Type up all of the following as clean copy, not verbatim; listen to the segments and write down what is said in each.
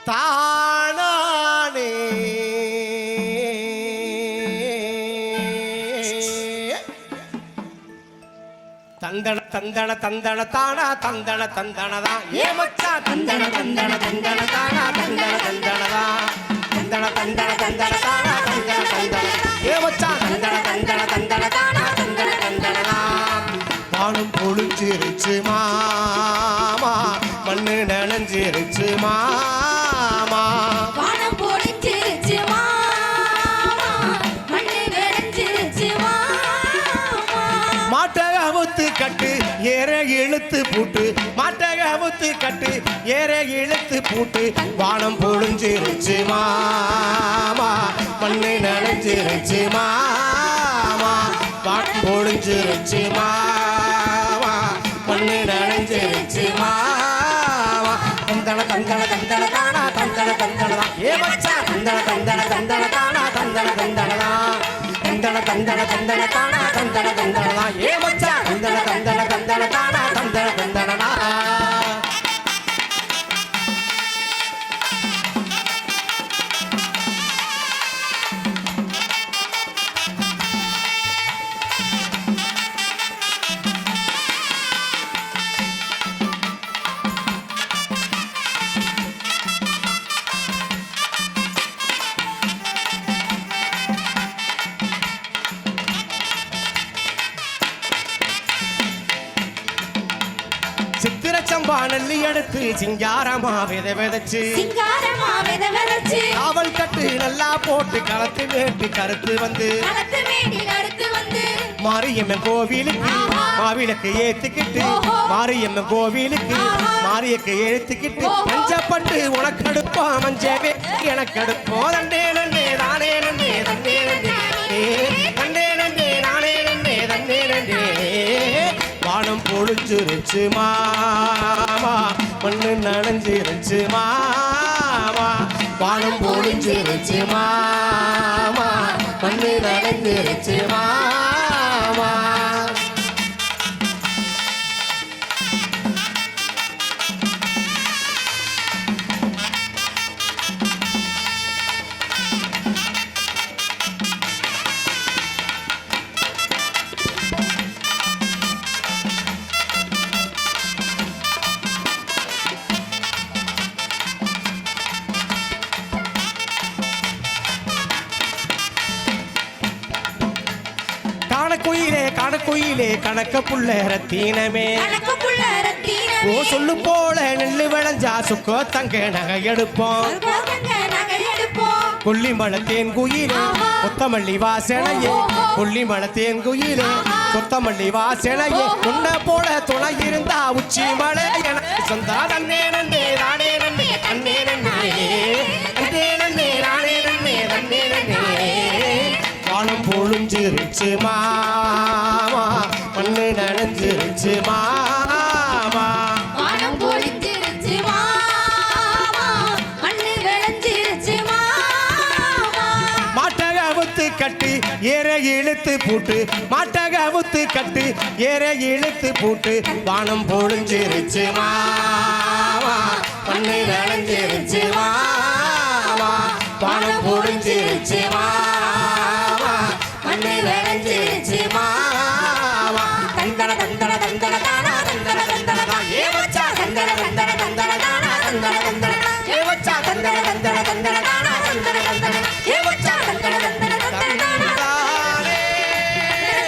தானானே தந்தன தந்தன தந்தன தானா தந்தன தந்தனதா ஏமச்சா தந்தன தந்தன தந்தன தானா தந்தன தந்தனதா தந்தன தந்தன தந்தன தானா தந்தன தந்தன ஏமச்சா தந்தன தந்தன தந்தன தானா தந்தன தந்தனதா வானம் பொழிஞ்சிருச்சு மாமா மண்ணு நனைஞ்சிருச்சு மாமா வானம் பொழிஞ்சிருச்சு மாமா மண்ணு நனைஞ்சிருச்சு மாமா மாட்டை அவுத்து கட்டு ஏற இழுத்து பூட்டு மாட்டை அவுத்து கட்டு ஏற இழுத்து பூட்டு வானம் பொழிஞ்சிருச்சு மாமா மண்ணு நனைஞ்சிருச்சு மாமா வானம் பொழிஞ்சிருச்சு மாமா மண்ணு நனைஞ்சிருச்சு மாமா தந்தன தந்தன தந்தன தானா தந்தன தந்தனதா ஏ மச்சா தந்தன தந்தன தந்தன தானா தந்தன தந்தனதா தந்தன தந்தன தந்தன தானா தந்தன தந்தனதா ஏ மச்சா தந்தன தந்தன தந்தன தானா தந்தன தந்தனதா சித்திரச்சம்பா நெல்லி எடுத்து சிங்காரமா விதைச்சு காவல் கட்டு நல்லா போட்டு களத்து வேட்டு கருத்து வந்து மாரியம்மன் கோவிலுக்கு மாவிளக்கு ஏத்துக்கிட்டு மாரியம்மன் கோவிலுக்கு மாரியக்கு ஏத்துக்கிட்டு மஞ்சப்பட்டு உனக்கு அடுப்பா மஞ்சவே எனக்கு அடுப்போம் தண்டே நண்டே தானே நண்டே தண்டே நண்டே தண்டே நண்டே நானே நண்டே தண்டே நண்டே வானம் பொழிஞ்சிருச்சு மாமா மண்ணு நனைஞ்சிருச்சு மாமா வானம் பொழிஞ்சிருச்சு மாமா மண்ணு நனைஞ்சிருச்சு மாமா கணக்குயிலே கணக்க புள்ள ரத்தீனமே ஓ சொல்லு போல நெல்லு விளைஞ்சா சுக்கோ தங்க நகை எடுப்போம் கொல்லிமலை தேன் குயிலே கொத்தமல்லி வாசனையே கொல்லிமலை தேன் குயிலே கொத்தமல்லி வாசனையே உன்ன போல துணை இருந்தா உச்சி மலை எனக்கு சொந்தா தன்னே நன்னே நானே நன்னே தன்னே நன்னே தன்னே நன்னே நானே நன்னே தன்னே நன்னே வானம் பொழிஞ்சிருச்சு மாமா மண்ணு நனைஞ்சிருச்சு மாமா வானம் பொழிஞ்சிருச்சு மாமா மண்ணு நனைஞ்சிருச்சு மாமா மாட்டக அவுத்து கட்டு ஏற இழுத்து பூட்டு மாட்டக அவுத்து கட்டு ஏற இழுத்து பூட்டு வானம் பொழிஞ்சிருச்சு மாமா மண்ணு நனைஞ்சிருச்சு மாமா வானம் பொழிஞ்சிருச்சு மாமா மண்ணு நனைஞ்சிருச்சு மாமா தந்தன தந்தன தந்தன தானா தந்தன தந்தனதா ஏ மச்சா தந்தன தந்தன தந்தன தானா தந்தன தந்தன ஏ மச்சா தந்தன தந்தன தந்தன தானா தந்தன தந்தன ஏ மச்சா தந்தன தந்தன தந்தன தானா தானே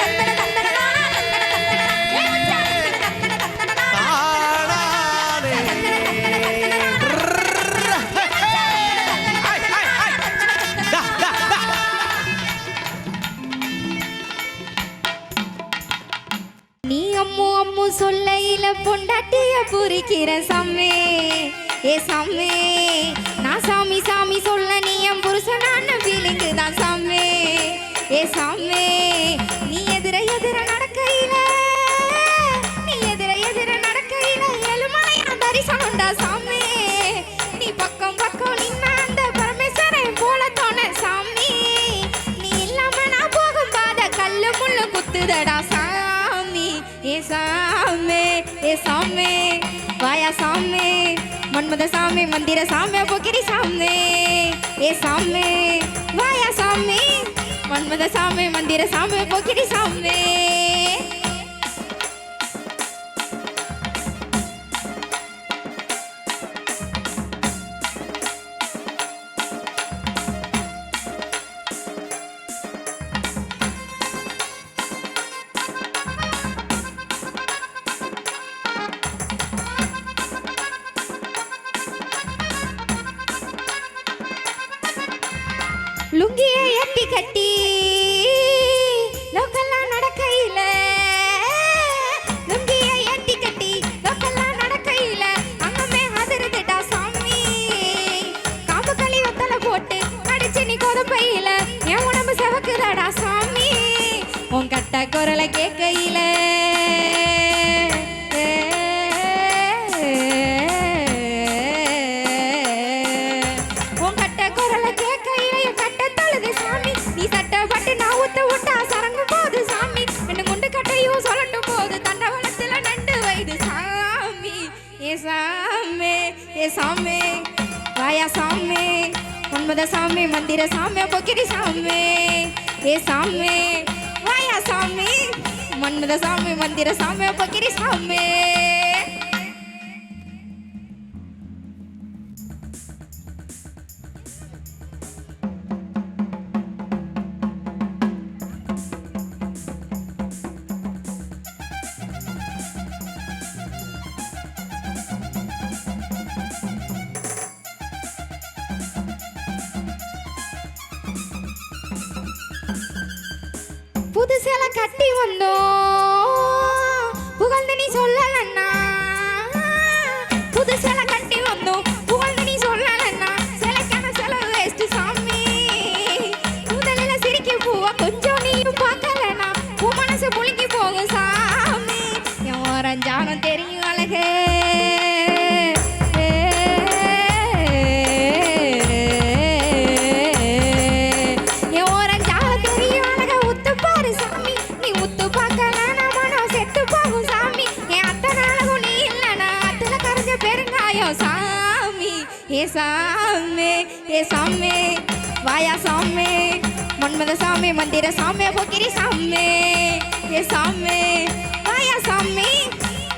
தந்தன தந்தன தானா தந்தன தந்தன ஏ மச்சா தந்தன தந்தன தானானே டா டா டா நீ அம்மு அம்மு சொல்லையில பொண்டாட்டிய புரிக்கிற சம்மே ஏ சம்மே நான் சாமி சாமி சொல்ல நீ என் புருஷனான ஃபீலிங்கு தான் சம்மே ஏ சம்மே நீ எதிர எதிர நடக்கையில நீ எதிர எதிர நடக்கையில எழுமலையா தரிசனம்டா சாமி நீ பக்கம் பக்கம் நின்ன அந்த பரமேஸ்வரை போல தோண சாமி நீ இல்லாம நான் போகும் பாத கல்லு முள்ளு குத்துதடா சாமி ஏ சாமி வாயா சாமி மன்மத சாமி மந்திர சாமி போக்கிரி சாமி ஏ சாமி வாயா சாமி மன்மத சாமி மந்திர சாமி போக்கிரி சாமி லுங்கிய எட்டி கட்டி லோக்கெல்லாம் நடக்கையில லுங்கிய எட்டி கட்டி லோக்கெல்லாம் நடக்கையில அங்கமே அதிருதுடா சாமி காம்பு களி வத்தல போட்டு அடிச்சு நீ கொதப்பையில என் உடம்பு செவக்குதாடா சாமி உன் கட்ட குரலை கேட்கையில சாமி வாயா சாமி மன்மத சாமி மந்திர சாமி போக்கிரி சாமி ஏ சாமி வாயா சாமி மன்மத சாமி மந்திர சாமி போக்கிரி சாமி புது சேலை கட்டி வந்தோம் புகழ்ந்து நீ சொல்லலன்னா புது சேலை கட்டி வந்தோம் புகழ்ந்து நீ சொல்லலன்னா சேலைக்கான செலவு வேஸ்ட் சாமி முதலில சிரிக்கி பூவா கொஞ்சம் நீயும் பார்க்கலனா உன் மனசு புளிங்கி போகும் சாமி என் ஓரஞ்சானம் தெரியும் அழகே ஏ சாமி ஏ சாமி வாயா சாமி மன்மத சாமி மந்திர சாமி போக்கிரி சாமி ஏ சாமி வாயா சாமி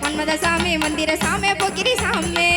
மன்மத சாமி மந்திர சாமி போக்கிரி சாமி